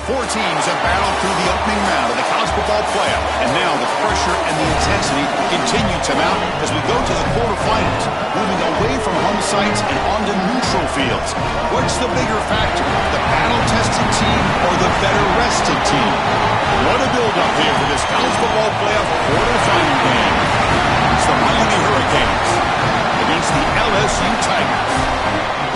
Four teams have battled through the opening round of the college football playoff, and now the pressure and the intensity continue to mount as we go to the quarterfinals, moving away from home sites and onto neutral fields. What's the bigger factor, the battle-tested team or the better-rested team? What a build-up here for this college football playoff quarterfinal game. It's the Miami Hurricanes against the LSU Tigers.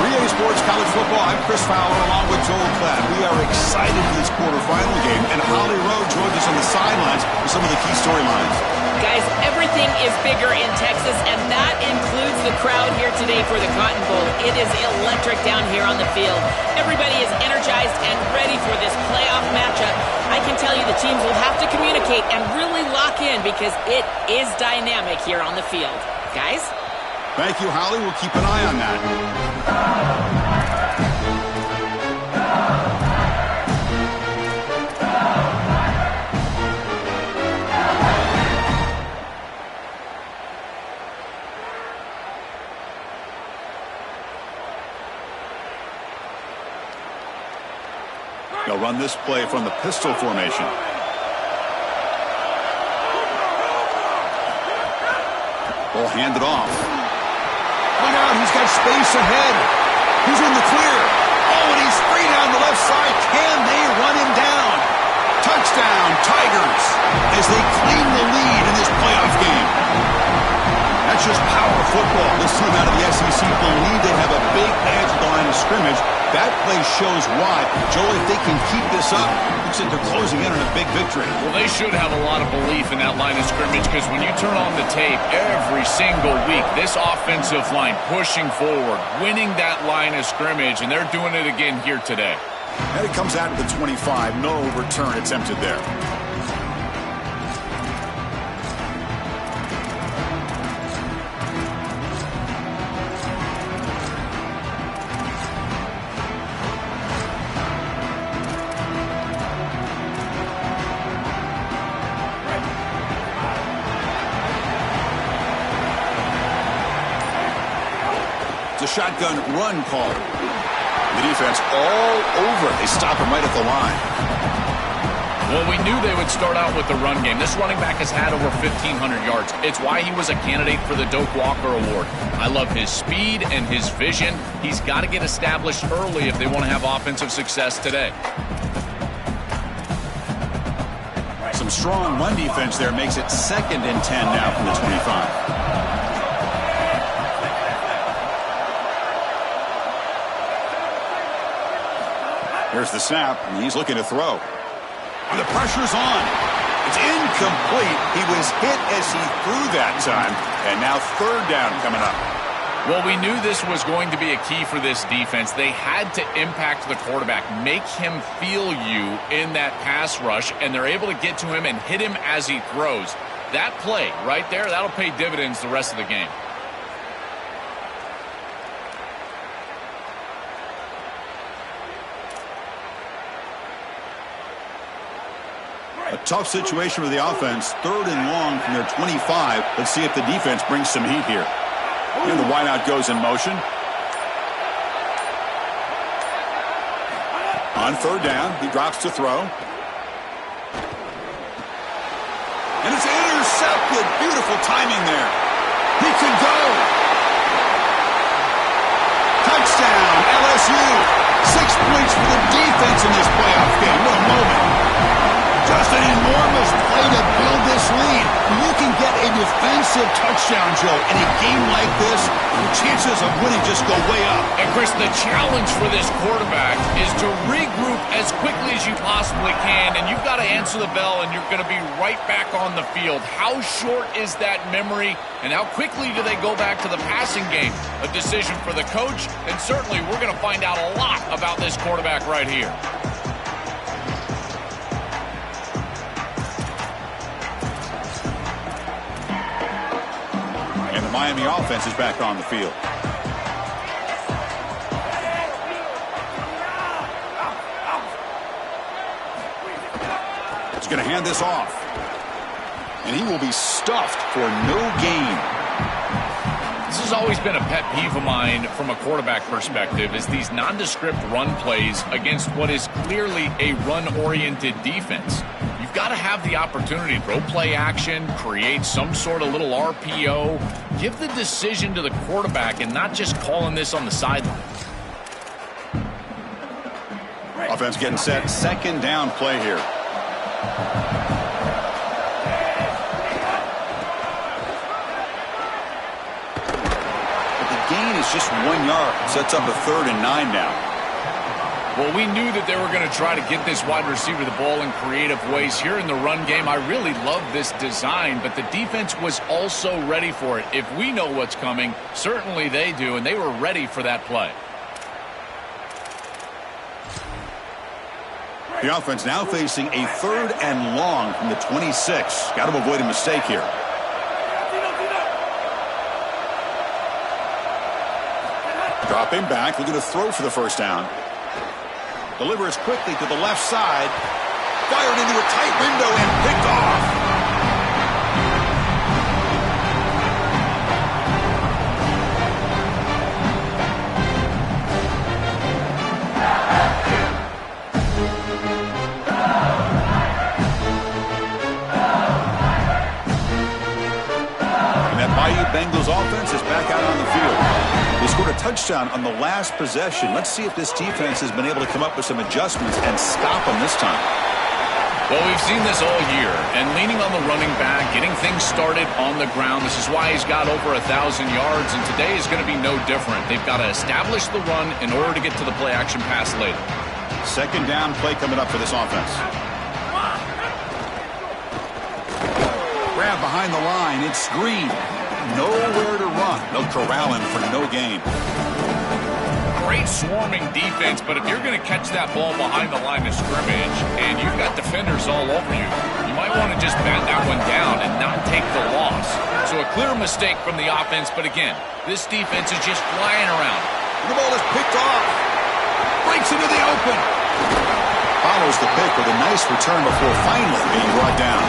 EA Sports College Football, I'm Chris Fowler along with Joel Klatt. We are excited for this quarterfinal game, and Holly Rowe joins us on the sidelines with some of the key storylines. Guys, everything is bigger in Texas, and that includes the crowd here today for the Cotton Bowl. It is electric down here on the field. Everybody is energized and ready for this playoff matchup. I can tell you the teams will have to communicate and really lock in because it is dynamic here on the field. Guys? Thank you, Holly. We'll keep an eye on that. They'll run this play from the pistol formation. Ball handed off. Look out, he's got space ahead. He's in the clear. Oh, and he's free down the left side. Can they run him down? Touchdown, Tigers, as they claim the lead in this playoff game. That's just power football. This team out of the SEC believe they have a big edge at the line of scrimmage. That play shows why. Joel, if they can keep this up, looks like they're closing in on a big victory. Well, they should have a lot of belief in that line of scrimmage because when you turn on the tape every single week, this offensive line pushing forward, winning that line of scrimmage, and they're doing it again here today. And it comes out of the 25. No return attempted there. It's a shotgun run call. The defense all over. They stop him right at the line. Well, we knew they would start out with the run game. This running back has had over 1,500 yards. It's why he was a candidate for the Doak Walker Award. I love his speed and his vision. He's got to get established early if they want to have offensive success today. Some strong run defense there makes it 2nd and 10 now from the 25. Here's the snap, and he's looking to throw. And the pressure's on. It's incomplete. He was hit as he threw that time, and now 3rd down coming up. Well, we knew this was going to be a key for this defense. They had to impact the quarterback, make him feel you in that pass rush, and they're able to get to him and hit him as he throws. That play right there, that'll pay dividends the rest of the game. A tough situation for the offense. 3rd and long from their 25. Let's see if the defense brings some heat here. And the wideout goes in motion. On 3rd down, he drops to throw. And it's intercepted. Beautiful timing there. He can go. Touchdown, LSU. 6 points for the defense in this playoff game. What a moment. Just an enormous play to build this lead. You can get a defensive touchdown, Joe, in a game like this, the chances of winning just go way up. And, Chris, the challenge for this quarterback is to regroup as quickly as you possibly can, and you've got to answer the bell, and you're going to be right back on the field. How short is that memory, and how quickly do they go back to the passing game? A decision for the coach, and certainly we're going to find out a lot about this quarterback right here. Miami offense is back on the field. He's going to hand this off. And he will be stuffed for no gain. This has always been a pet peeve of mine from a quarterback perspective, is these nondescript run plays against what is clearly a run-oriented defense. You've got to have the opportunity to throw play action, create some sort of little RPO, give the decision to the quarterback and not just calling this on the sideline. Offense getting set. Second down play here. But the gain is just 1 yard. Sets up a 3rd and 9 now. Well, we knew that they were going to try to get this wide receiver the ball in creative ways here in the run game. I really love this design, but the defense was also ready for it. If we know what's coming, certainly they do, and they were ready for that play. The offense now facing a 3rd and long from the 26. Got to avoid a mistake here. Dropping back, looking to throw for the first down. Delivers quickly to the left side. Fired into a tight window and picked off. Bengals offense is back out on the field. They scored a touchdown on the last possession. Let's see if this defense has been able to come up with some adjustments and stop them this time. Well, we've seen this all year, and leaning on the running back, getting things started on the ground. This is why he's got over 1,000 yards, and today is going to be no different. They've got to establish the run in order to get to the play-action pass later. Second down play coming up for this offense. Grab behind the line. It's Green. Nowhere to run. They'll corral him for no gain. Great swarming defense, but if you're going to catch that ball behind the line of scrimmage and you've got defenders all over you, you might want to just bat that one down and not take the loss. So a clear mistake from the offense, but again, this defense is just flying around. The ball is picked off. Breaks into the open. Follows the pick with a nice return before finally being brought down.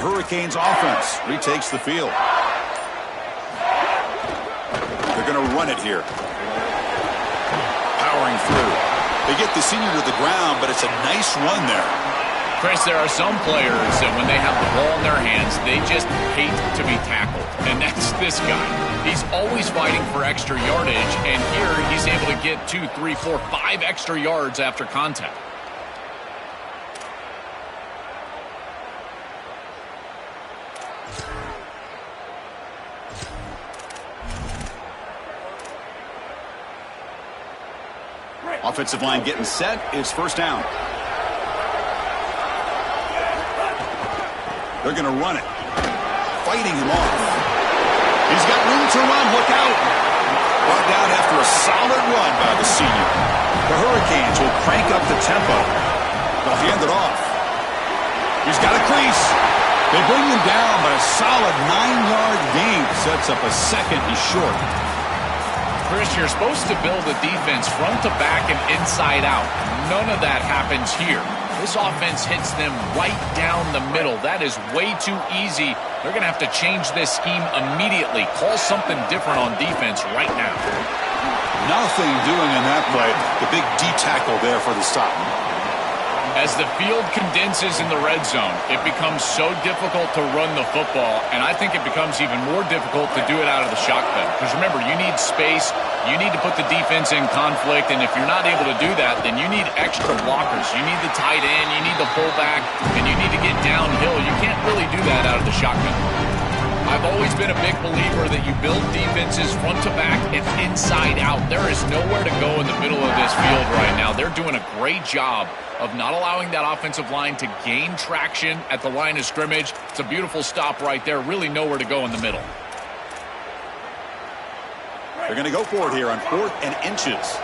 Hurricanes offense retakes the field. They're going to run it here. Powering through. They get the senior to the ground, but it's a nice run there. Chris, there are some players that when they have the ball in their hands, they just hate to be tackled. And that's this guy. He's always fighting for extra yardage, and here he's able to get 2, 3, 4, 5 extra yards after contact. Offensive line getting set. It's first down. They're going to run it. Fighting him off. He's got room to run. Look out. Brought down after a solid run by the senior. The Hurricanes will crank up the tempo. They'll hand it off. He's got a crease. They bring him down, but a solid 9-yard gain sets up a second and short. Chris, you're supposed to build a defense front to back and inside out. None of that happens here. This offense hits them right down the middle. That is way too easy. They're going to have to change this scheme immediately. Call something different on defense right now. Nothing doing in that play. The big D tackle there for the stop. As the field condenses in the red zone, it becomes so difficult to run the football, and I think it becomes even more difficult to do it out of the shotgun. Because remember, you need space, you need to put the defense in conflict, and if you're not able to do that, then you need extra blockers. You need the tight end, you need the fullback, and you need to get downhill. You can't really do that out of the shotgun. I've always been a big believer that you build defenses front to back and inside out. There is nowhere to go in the middle of this field right now. They're doing a great job of not allowing that offensive line to gain traction at the line of scrimmage. It's a beautiful stop right there. Really nowhere to go in the middle. They're going to go for it here on 4th and inches.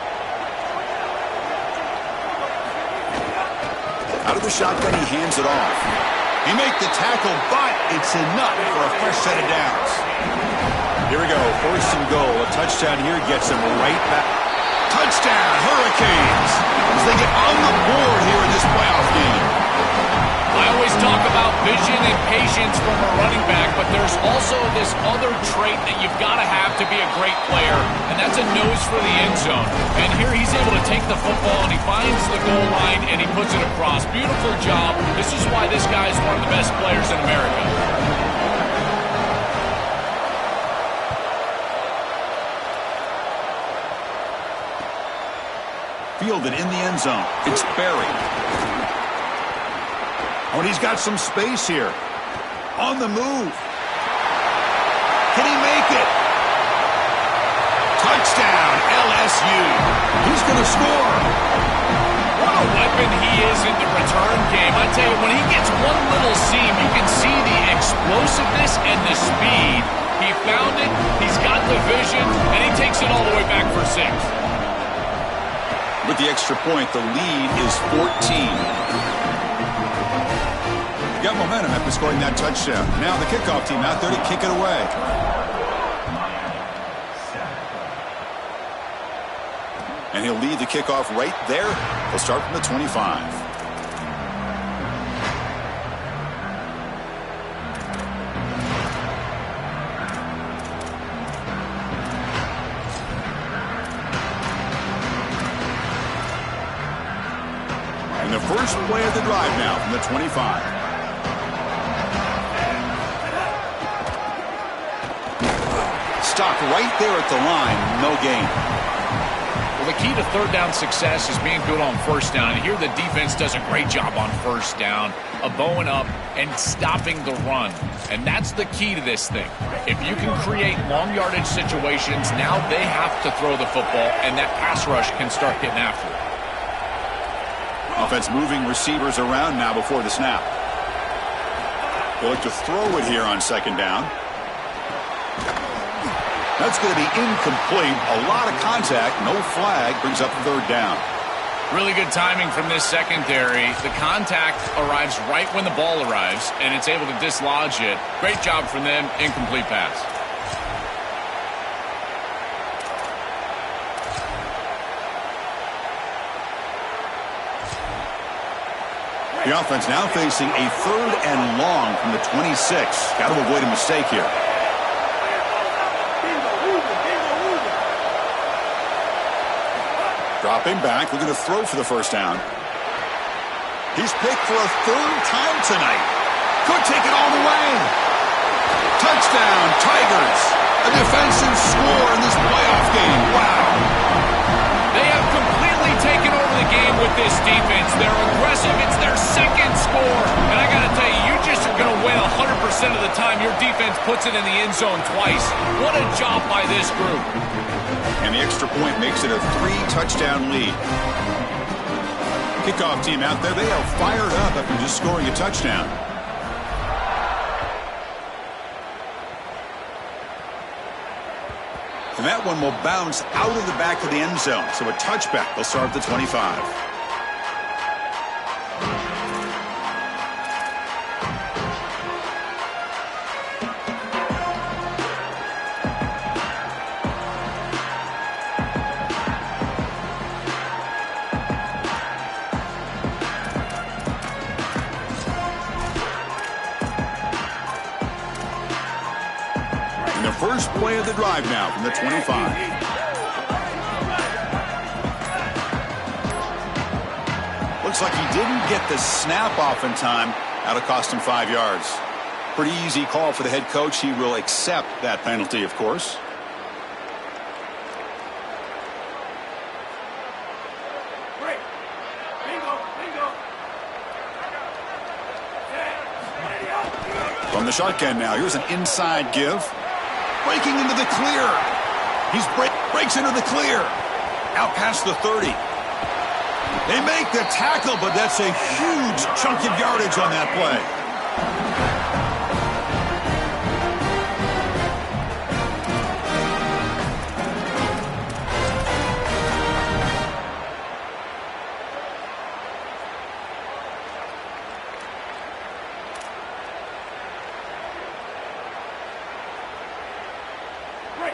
Out of the shotgun, he hands it off. He makes the tackle, but it's enough for a fresh set of downs. Here we go, 1st and goal. A touchdown here gets him right back. Touchdown, Hurricanes, as they get on the board here in this playoff game. I always talk about vision and patience from a running back, but there's also this other trait that you've got to have to be a great player, and that's a nose for the end zone. And here he's able to take the football, and he finds the goal line, and he puts it across. Beautiful job. This is why this guy is one of the best players in America. Fielded in the end zone. It's Barry. Oh, and he's got some space here. On the move. Can he make it? Touchdown, LSU. He's going to score. What a weapon he is in the return game. I tell you, when he gets one little seam, you can see the explosiveness and the speed. He found it, he's got the vision, and he takes it all the way back for 6. With the extra point, the lead is 14. Got momentum after scoring that touchdown. Now the kickoff team out there to kick it away. And he'll lead the kickoff right there. He'll start from the 25. And the first play of the drive now from the 25. Stopped right there at the line. No gain. Well, the key to third down success is being good on first down. And here the defense does a great job on first down of bowing up and stopping the run. And that's the key to this thing. If you can create long yardage situations, now they have to throw the football, and that pass rush can start getting after it. Offense moving receivers around now before the snap. They'll look to throw it here on 2nd down. That's going to be incomplete. A lot of contact. No flag. Brings up 3rd down. Really good timing from this secondary. The contact arrives right when the ball arrives, and it's able to dislodge it. Great job from them. Incomplete pass. The offense now facing a 3rd and long from the 26. Got to avoid a mistake here. Dropping back, looking to throw for the 1st down. He's picked for a 3rd time tonight. Could take it all the way. Touchdown, Tigers. A defensive score in this playoff game. Wow. They have completely taken over the game with this defense. They're aggressive. It's their 2nd score. And I got to tell you, you just are going to win 100% of the time your defense puts it in the end zone twice. What a job by this group. And the extra point makes it a 3-touchdown lead. Kickoff team out there, they are fired up after just scoring a touchdown. And that one will bounce out of the back of the end zone. So a touchback. They'll start at the 25. First play of the drive now from the 25. Looks like he didn't get the snap off in time. That'll cost him 5 yards. Pretty easy call for the head coach. He will accept that penalty, of course. From the shotgun now, here's an inside give. Breaking into the clear. He breaks into the clear. Out past the 30. They make the tackle, but that's a huge chunk of yardage on that play.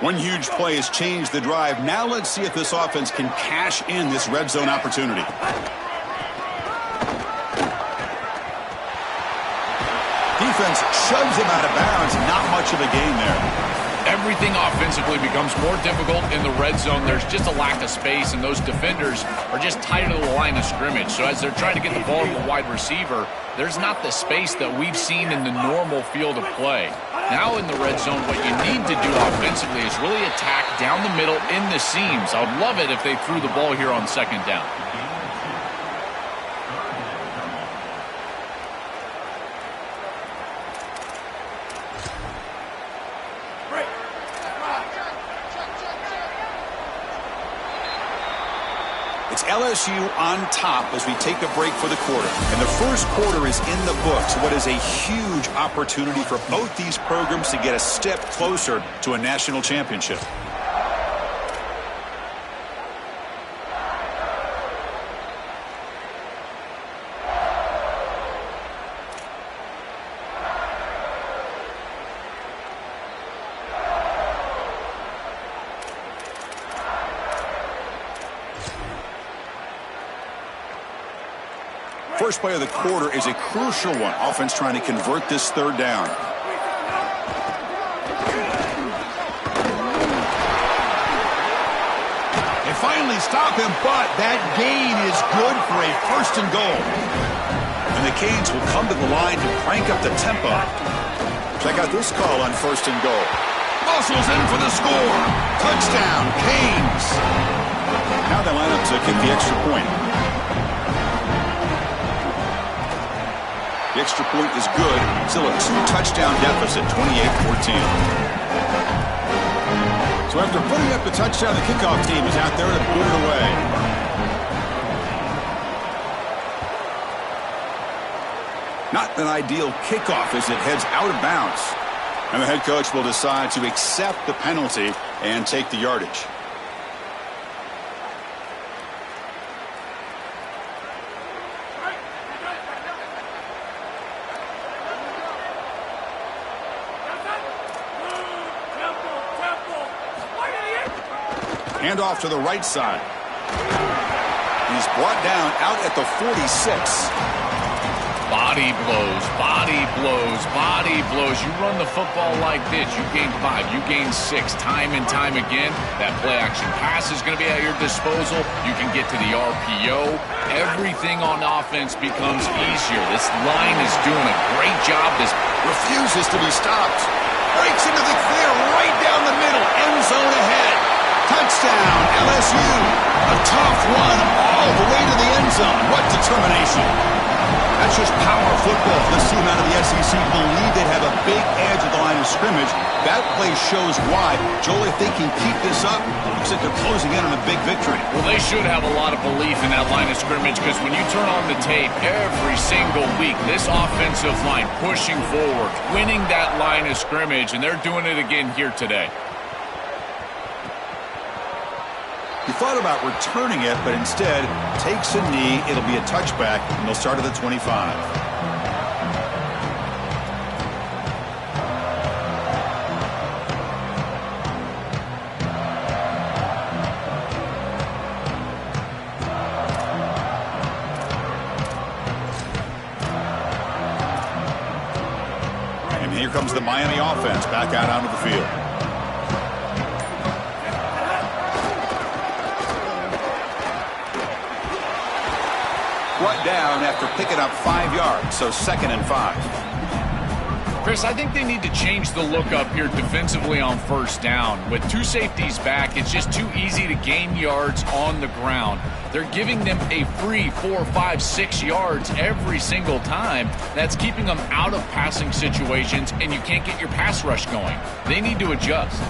One huge play has changed the drive. Now let's see if this offense can cash in this red zone opportunity. Defense shoves him out of bounds. Not much of a gain there. Everything offensively becomes more difficult in the red zone. There's just a lack of space, and those defenders are just tight to the line of scrimmage. So as they're trying to get the ball to the wide receiver, there's not the space that we've seen in the normal field of play. Now in the red zone, what you need to do offensively is really attack down the middle in the seams. I would love it if they threw the ball here on second down. It's LSU on top as we take a break for the quarter. And the first quarter is in the books. What is a huge opportunity for both these programs to get a step closer to a national championship. First play of the quarter is a crucial one. Offense trying to convert this third down. They finally stop him, but that gain is good for a first and goal. And the Canes will come to the line to crank up the tempo. Check out this call on first and goal. Muscles in for the score. Touchdown, Canes. Now they line up to kick the extra point. The extra point is good. Still a 2-touchdown deficit, 28-14. So after putting up the touchdown, the kickoff team is out there to put it away. Not an ideal kickoff as it heads out of bounds. And the head coach will decide to accept the penalty and take the yardage. Hand off to the right side. He's brought down out at the 46. Body blows, body blows, body blows. You run the football like this, you gain 5, you gain 6, time and time again. That play action pass is going to be at your disposal. You can get to the RPO. Everything on offense becomes easier. This line is doing a great job. This refuses to be stopped. Breaks into the clear right down the middle. End zone ahead. Touchdown, LSU. A tough one all the way to the end zone. What determination. That's just power football. This team out of the SEC believe they have a big edge at the line of scrimmage. That play shows why. Joel, if they can keep this up, looks like they're closing in on a big victory. Well, they should have a lot of belief in that line of scrimmage because when you turn on the tape every single week, this offensive line pushing forward, winning that line of scrimmage, and they're doing it again here today. He thought about returning it, but instead takes a knee. It'll be a touchback, and they'll start at the 25. And here comes the Miami offense back out onto the field. Brought down after picking up 5 yards, so 2nd and 5. Chris, I think they need to change the look up here defensively on first down. With 2 safeties back, it's just too easy to gain yards on the ground. They're giving them a free 4, 5, 6 yards every single time. That's keeping them out of passing situations, and you can't get your pass rush going. They need to adjust.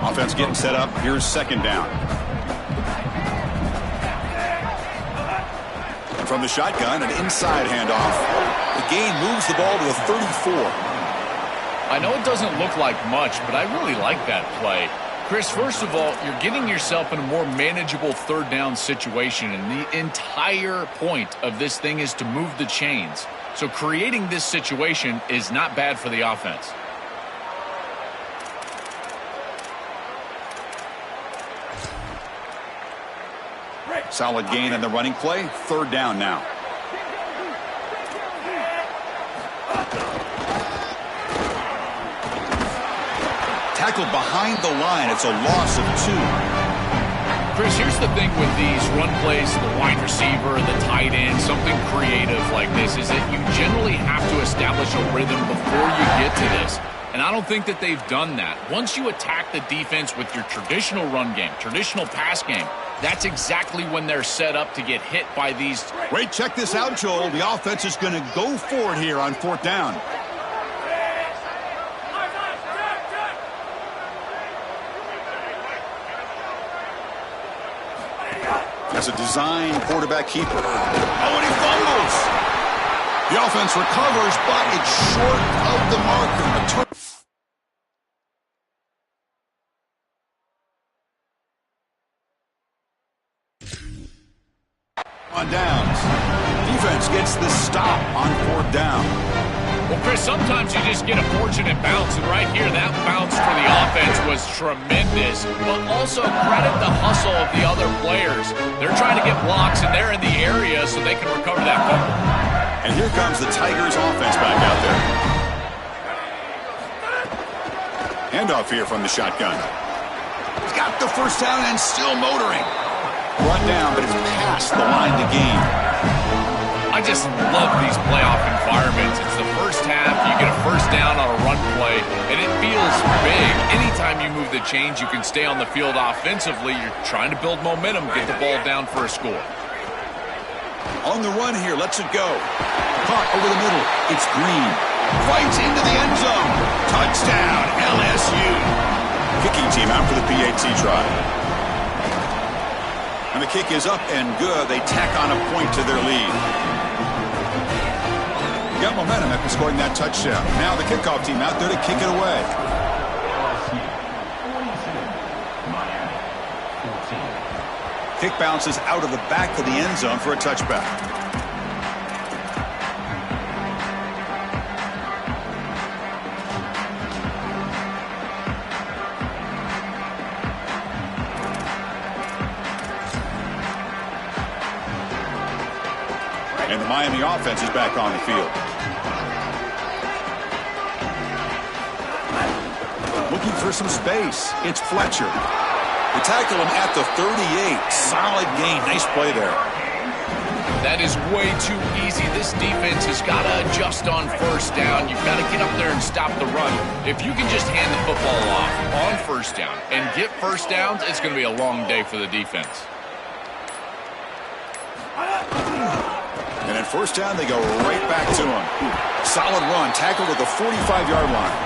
Offense getting set up. Here's 2nd down. And from the shotgun, an inside handoff. The gain moves the ball to the 34. I know it doesn't look like much, but I really like that play. Chris, first of all, you're getting yourself in a more manageable 3rd down situation, and the entire point of this thing is to move the chains. So creating this situation is not bad for the offense. Solid gain on the running play. Third down now. Tackled behind the line. It's a loss of 2. Chris, here's the thing with these run plays, the wide receiver, the tight end, something creative like this, is that you generally have to establish a rhythm before you get to this. And I don't think that they've done that. Once you attack the defense with your traditional run game, traditional pass game, that's exactly when they're set up to get hit by these. Wait, check this out, Joel. The offense is going to go for it here on 4th down. As a design quarterback keeper. Oh, and he fumbles. The offense recovers, but it's short of the marker. On downs. Defense gets the stop on 4th down. Well, Chris, sometimes you just get a fortunate bounce, and right here, that bounce for the offense was tremendous, but also credit the hustle of the other players. They're trying to get blocks, and they're in the area so they can recover that fumble. And here comes the Tigers offense back out there. Handoff here from the shotgun. He's got the first down and still motoring. Brought down, but it's past the line to gain. I just love these playoff environments. It's the first half, you get a first down on a run play, and it feels big. Anytime you move the chains, you can stay on the field offensively. You're trying to build momentum, get the ball down for a score. On the run here, lets it go. Caught over the middle. It's Green. Fights into the end zone. Touchdown, LSU. Kicking team out for the PAT try. And the kick is up and good. They tack on a point to their lead. Got momentum after scoring that touchdown. Now the kickoff team out there to kick it away. Kick bounces out of the back of the end zone for a touchback. And the Miami offense is back on the field. Looking for some space. It's Fletcher. They tackle him at the 38. Solid gain. Nice play there. That is way too easy. This defense has got to adjust on first down. You've got to get up there and stop the run. If you can just hand the football off on first down and get first downs, it's going to be a long day for the defense. And at first down, they go right back to him. Solid run, tackled at the 45-yard line.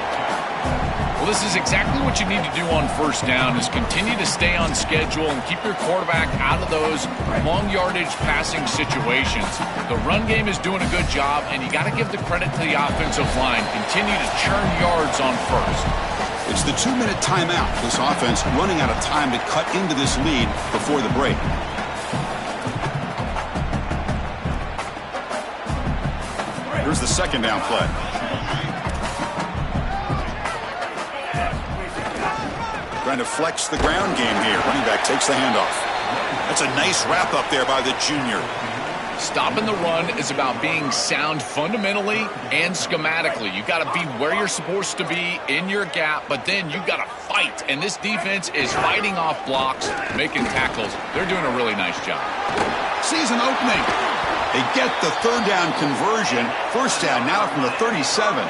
Well, this is exactly what you need to do on first down, is continue to stay on schedule and keep your quarterback out of those long yardage passing situations. The run game is doing a good job, and you got to give the credit to the offensive line. Continue to churn yards on first. It's the 2-minute timeout. This offense running out of time to cut into this lead before the break. Here's the second down play. Trying to flex the ground game here. Running back takes the handoff. That's a nice wrap up there by the junior. Stopping the run is about being sound fundamentally and schematically. You got to be where you're supposed to be in your gap, but then you got to fight. And this defense is fighting off blocks, making tackles. They're doing a really nice job. Season opening. They get the third down conversion. First down now from the 37.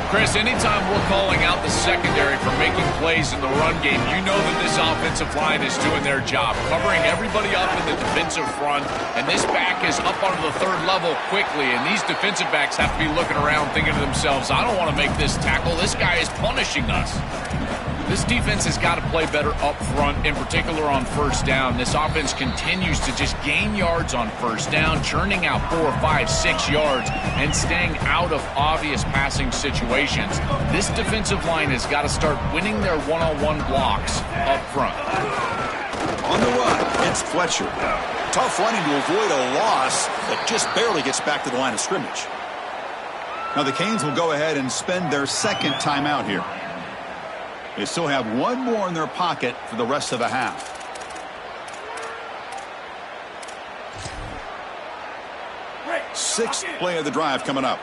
Chris, anytime we're calling out the secondary for making plays in the run game, you know that this offensive line is doing their job, covering everybody up in the defensive front, and this back is up onto the third level quickly, and these defensive backs have to be looking around thinking to themselves, I don't want to make this tackle. This guy is punishing us. This defense has got to play better up front, in particular on first down. This offense continues to just gain yards on first down, churning out 4, 5, 6 yards, and staying out of obvious passing situations. This defensive line has got to start winning their one-on-one blocks up front. On the run, it's Fletcher. Tough running to avoid a loss, but just barely gets back to the line of scrimmage. Now the Canes will go ahead and spend their second timeout here. They still have one more in their pocket for the rest of the half. Sixth play of the drive coming up.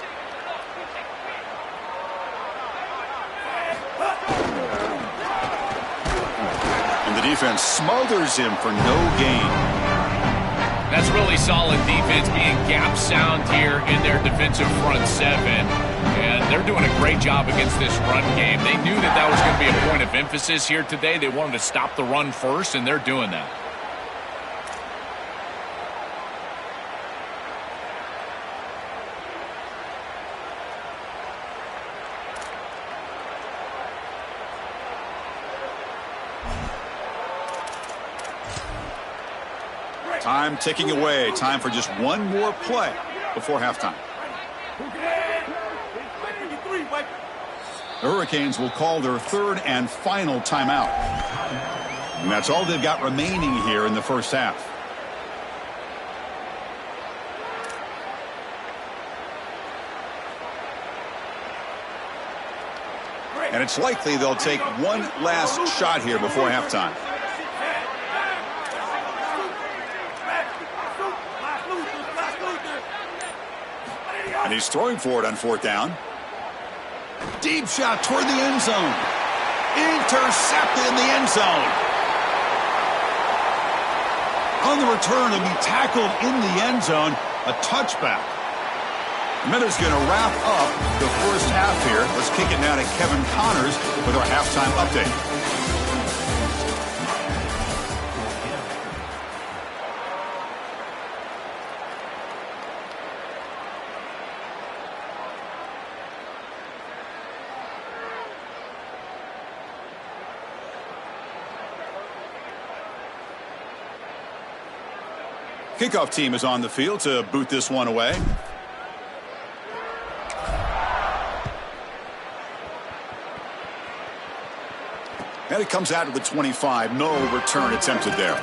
And the defense smothers him for no gain. That's really solid defense, being gap sound here in their defensive front seven. And they're doing a great job against this run game. They knew that that was going to be a point of emphasis here today. They wanted to stop the run first, and they're doing that. Time ticking away. Time for just one more play before halftime. The Hurricanes will call their third and final timeout. And that's all they've got remaining here in the first half. And it's likely they'll take one last shot here before halftime. And he's throwing for it on fourth down. Deep shot toward the end zone. Intercepted in the end zone. On the return, he'll be tackled in the end zone. A touchback. Minutes going to wrap up the first half here. Let's kick it now to Kevin Connors with our halftime update. Kickoff team is on the field to boot this one away. And it comes out to the 25. No return attempted there.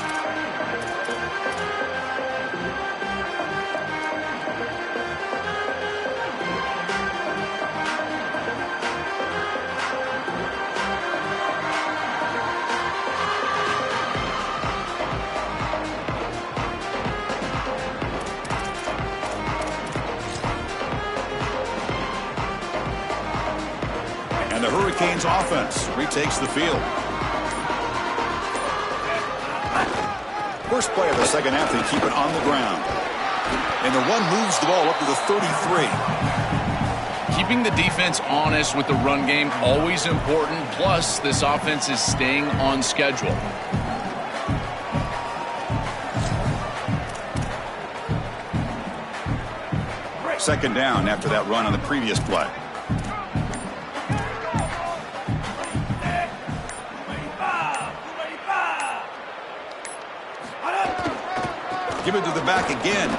And the Hurricanes offense retakes the field. First play of the second half, they keep it on the ground. And the run moves the ball up to the 33. Keeping the defense honest with the run game, always important. Plus, this offense is staying on schedule. Second down after that run on the previous play. Give it to the back again.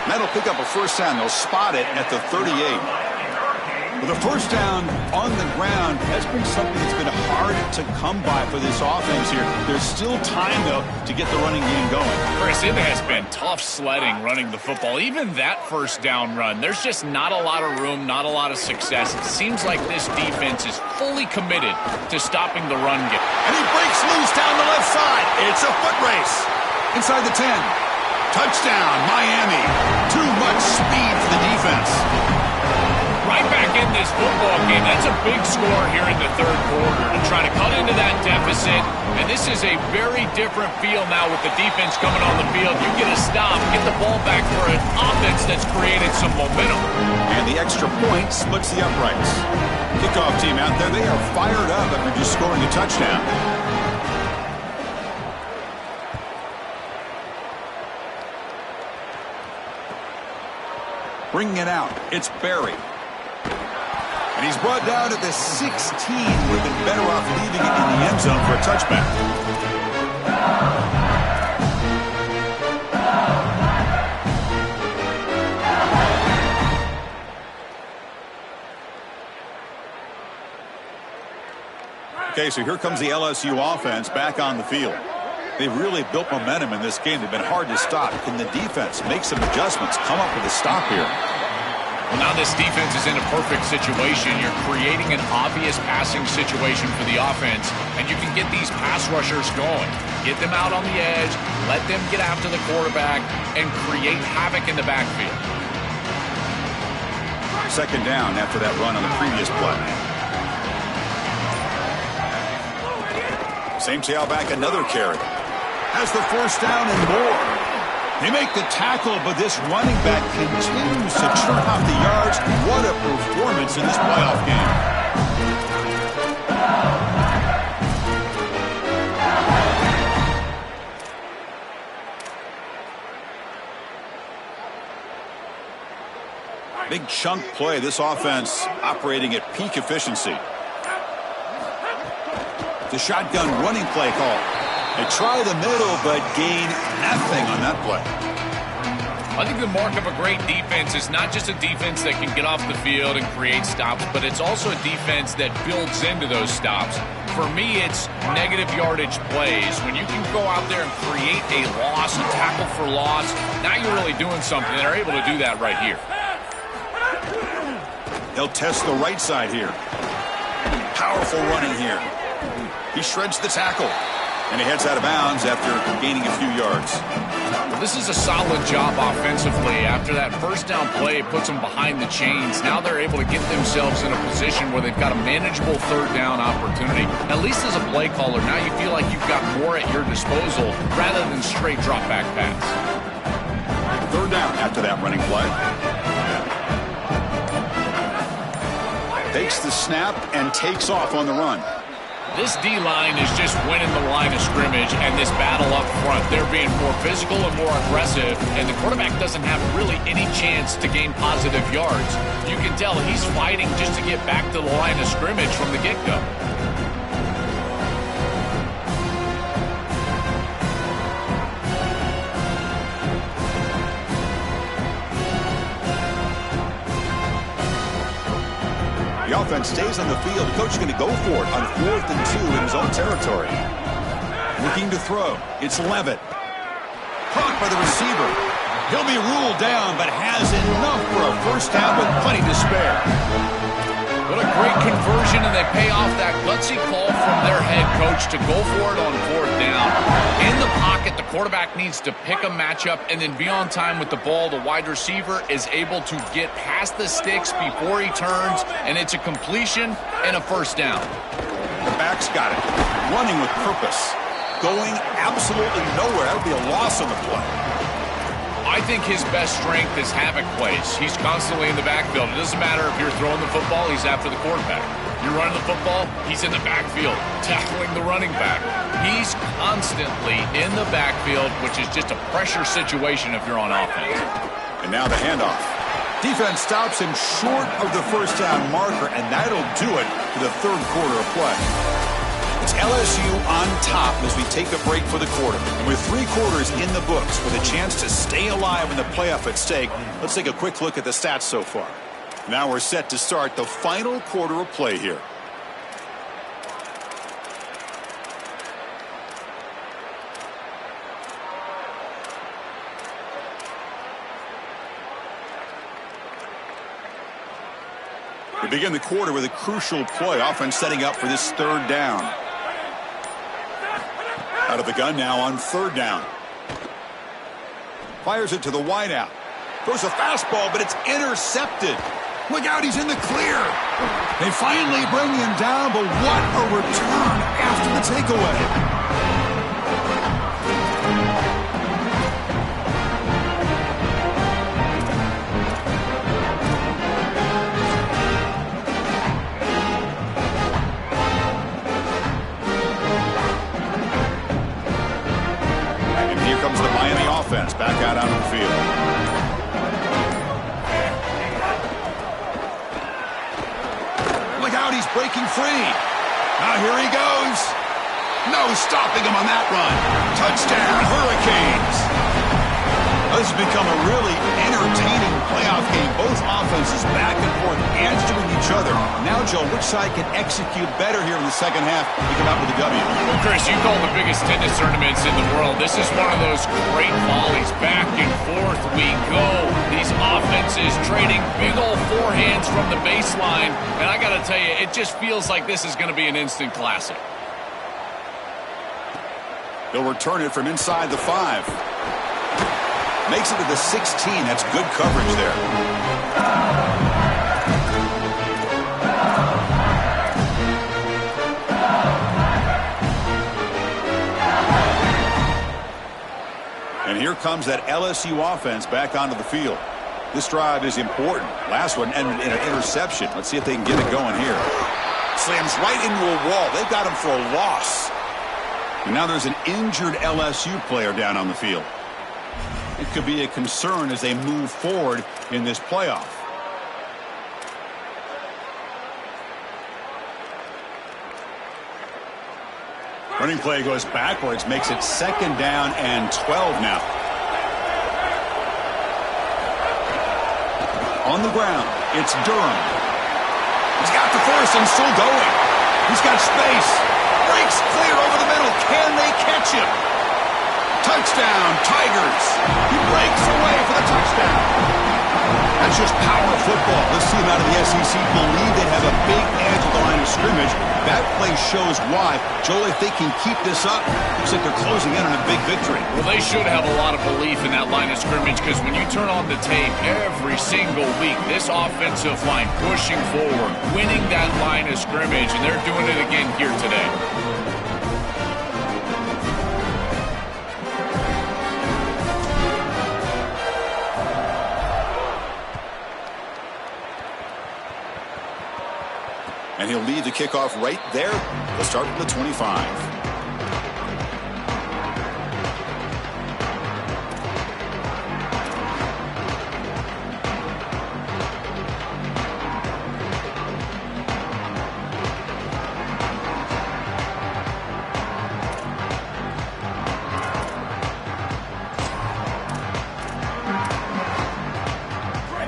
That'll pick up a first down. They'll spot it at the 38. Well, the first down on the ground has been something that's been hard to come by for this offense here. There's still time, though, to get the running game going. Chris, it has been tough sledding running the football. Even that first down run, there's just not a lot of room, not a lot of success. It seems like this defense is fully committed to stopping the run game. And he breaks loose down the left side. It's a foot race. Inside the 10. Touchdown, Miami. Too much speed for the defense. Right back in this football game. That's a big score here in the third quarter to try to cut into that deficit. And this is a very different feel now with the defense coming on the field. You get a stop, get the ball back for an offense that's created some momentum. And the extra point splits the uprights. Kickoff team out there, they are fired up after just scoring a touchdown. Bringing it out, it's Barry. And he's brought down at the 16. Would have been better off leaving it in the end zone for a touchback. Okay, so here comes the LSU offense back on the field. They've really built momentum in this game. They've been hard to stop. Can the defense make some adjustments, come up with a stop here? Well, now this defense is in a perfect situation. You're creating an obvious passing situation for the offense, and you can get these pass rushers going. Get them out on the edge, let them get after the quarterback, and create havoc in the backfield. Second down after that run on the previous play. Same tailback, another carry. Has the first down and more. They make the tackle, but this running back continues to churn off the yards. What a performance in this playoff game. Big chunk play. This offense operating at peak efficiency. The shotgun running play call. They try the middle, but gain nothing on that play. I think the mark of a great defense is not just a defense that can get off the field and create stops, but it's also a defense that builds into those stops. For me, it's negative yardage plays. When you can go out there and create a loss, a tackle for loss, now you're really doing something. They're able to do that right here. They'll test the right side here. Powerful running here. He shreds the tackle. And he heads out of bounds after gaining a few yards. Well, this is a solid job offensively. After that first down play, it puts them behind the chains. Now they're able to get themselves in a position where they've got a manageable third down opportunity. At least as a play caller, now you feel like you've got more at your disposal rather than straight drop back pass. Third down after that running play. Takes the snap and takes off on the run. This D-line is just winning the line of scrimmage and this battle up front. They're being more physical and more aggressive, and the quarterback doesn't have really any chance to gain positive yards. You can tell he's fighting just to get back to the line of scrimmage from the get-go. The offense stays on the field. The coach is going to go for it on 4th and 2 in his own territory. Looking to throw. It's Levitt. Caught by the receiver. He'll be ruled down, but has enough for a first down with plenty to spare. What a great conversion, and they pay off that gutsy call from their head coach to go for it on 4th down. In the pocket, the quarterback needs to pick a matchup and then be on time with the ball. The wide receiver is able to get past the sticks before he turns, and it's a completion and a first down. The back's got it. Running with purpose. Going absolutely nowhere. That would be a loss on the play. I think his best strength is havoc plays. He's constantly in the backfield. It doesn't matter if you're throwing the football, he's after the quarterback. You're running the football, he's in the backfield, tackling the running back. He's constantly in the backfield, which is just a pressure situation if you're on offense. And now the handoff. Defense stops him short of the first down marker, and that'll do it for the third quarter of play. It's LSU on top as we take a break for the quarter. And with 3 quarters in the books with a chance to stay alive in the playoff at stake, let's take a quick look at the stats so far. Now we're set to start the final quarter of play here. We begin the quarter with a crucial play, offense setting up for this third down. Out of the gun now on 3rd down. Fires it to the wideout. Throws a fastball, but it's intercepted. Look out, he's in the clear. They finally bring him down, but what a return after the takeaway. Back out on the field. Look out, he's breaking free. Now here he goes. No stopping him on that run. Touchdown, Hurricanes. This has become a really entertaining playoff game. Both offenses back and forth, answering each other. Now, Joe, which side can execute better here in the second half to come out with a W? Well, Chris, you call the biggest tennis tournaments in the world. This is one of those great volleys. Back and forth we go. These offenses trading big old forehands from the baseline. And I got to tell you, it just feels like this is going to be an instant classic. They'll return it from inside the 5. Makes it to the 16. That's good coverage there. And here comes that LSU offense back onto the field. This drive is important. Last one ended in an interception. Let's see if they can get it going here. Slams right into a wall. They've got him for a loss. And now there's an injured LSU player down on the field. It could be a concern as they move forward in this playoff. Running play goes backwards, makes it 2nd down and 12 now. On the ground, it's Durham. He's got the force and still going. He's got space. Breaks clear over the middle. Can they catch him? Touchdown, Tigers. He breaks away for the touchdown. That's just power football. This team out of the SEC believe they have a big edge at the line of scrimmage. That play shows why. Joel, if they can keep this up, looks like they're closing in on a big victory. Well, they should have a lot of belief in that line of scrimmage because when you turn on the tape every single week, this offensive line pushing forward, winning that line of scrimmage, and they're doing it again here today. And he'll lead the kickoff right there. They'll start from the 25.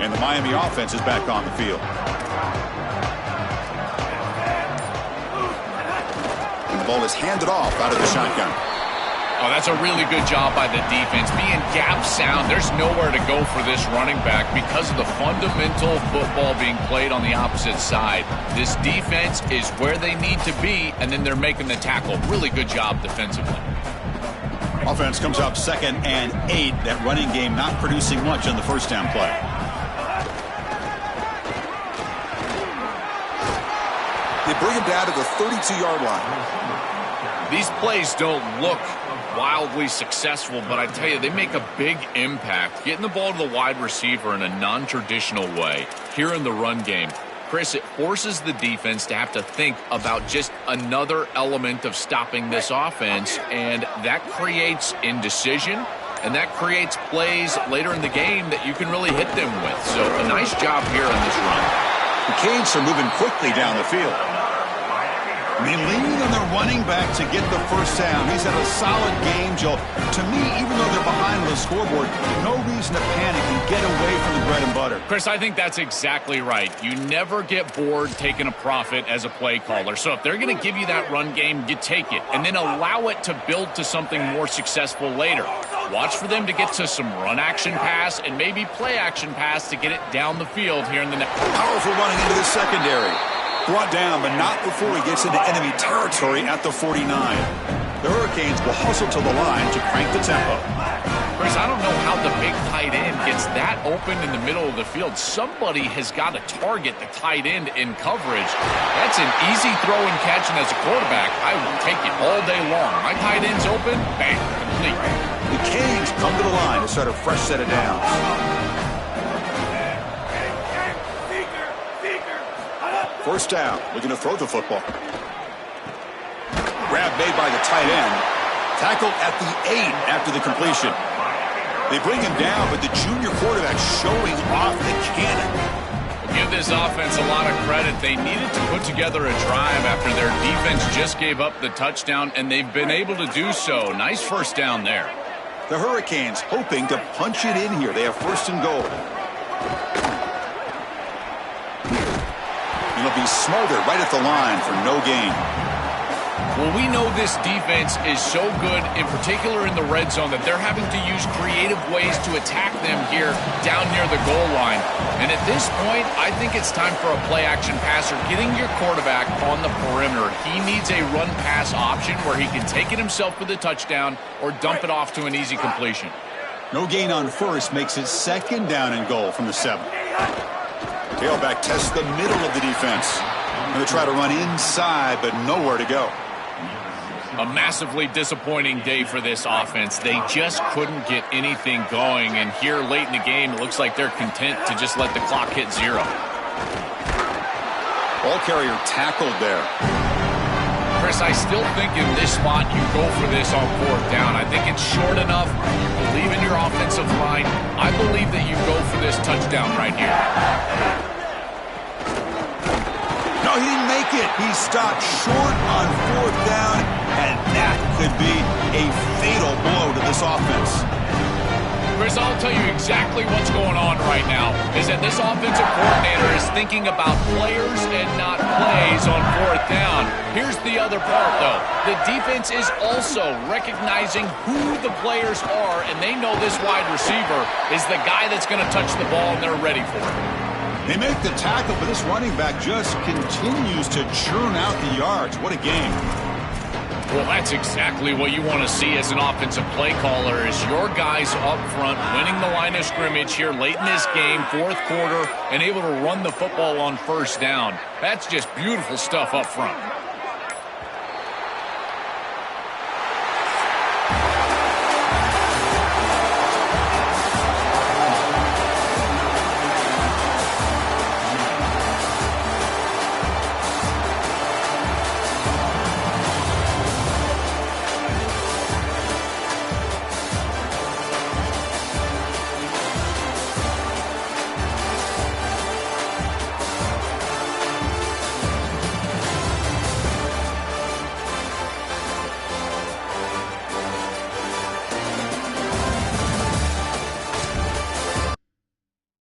And the Miami offense is back on the field. The ball is handed off out of the shotgun. Oh, that's a really good job by the defense. Being gap sound, there's nowhere to go for this running back because of the fundamental football being played on the opposite side. This defense is where they need to be, and then they're making the tackle. Really good job defensively. Offense comes up 2nd and 8. That running game not producing much on the first down play. They bring him down to the 32-yard line. These plays don't look wildly successful, but I tell you, they make a big impact. Getting the ball to the wide receiver in a non-traditional way here in the run game. Chris, it forces the defense to have to think about just another element of stopping this offense, and that creates indecision, and that creates plays later in the game that you can really hit them with. So a nice job here on this run. The Canes are moving quickly down the field. They lean on their running back to get the first down. He's had a solid game, Joe. To me, even though they're behind the scoreboard, no reason to panic and get away from the bread and butter. Chris, I think that's exactly right. You never get bored taking a profit as a play caller. So if they're going to give you that run game, you take it. And then allow it to build to something more successful later. Watch for them to get to some run action pass and maybe play action pass to get it down the field here in the next. Powerful running into the secondary. Brought down, but not before he gets into enemy territory at the 49. The Hurricanes will hustle to the line to crank the tempo. Chris, I don't know how the big tight end gets that open in the middle of the field. Somebody has got to target the tight end in coverage. That's an easy throw and catch, and as a quarterback, I will take it all day long. My tight end's open, bang, complete. The Canes come to the line to start a fresh set of downs. First down, looking to throw the football. Grab made by the tight end. Tackled at the 8 after the completion. They bring him down, but the junior quarterback showing off the cannon. Give this offense a lot of credit. They needed to put together a drive after their defense just gave up the touchdown, and they've been able to do so. Nice first down there. The Hurricanes hoping to punch it in here. They have first and goal. And they'll be smothered right at the line for no gain. Well, we know this defense is so good, in particular in the red zone, that they're having to use creative ways to attack them here down near the goal line. And at this point, I think it's time for a play-action passer, getting your quarterback on the perimeter. He needs a run-pass option where he can take it himself for the touchdown or dump it off to an easy completion. No gain on first makes it second down and goal from the 7. Tailback tests the middle of the defense. Going to try to run inside, but nowhere to go. A massively disappointing day for this offense. They just couldn't get anything going, and here late in the game, it looks like they're content to just let the clock hit 0. Ball carrier tackled there. Chris, I still think in this spot you go for this on 4th down. I think it's short enough. You believe in your offensive line. I believe that you go for this touchdown right here. No, he didn't make it. He stopped short on 4th down, and that could be a fatal blow to this offense. Chris, I'll tell you exactly what's going on right now, is that this offensive coordinator is thinking about players and not plays on 4th down. Here's the other part, though. The defense is also recognizing who the players are, and they know this wide receiver is the guy that's going to touch the ball, and they're ready for it. They make the tackle, but this running back just continues to churn out the yards. What a game. Well, that's exactly what you want to see as an offensive play caller, is your guys up front winning the line of scrimmage here late in this game, 4th quarter, and able to run the football on 1st down. That's just beautiful stuff up front.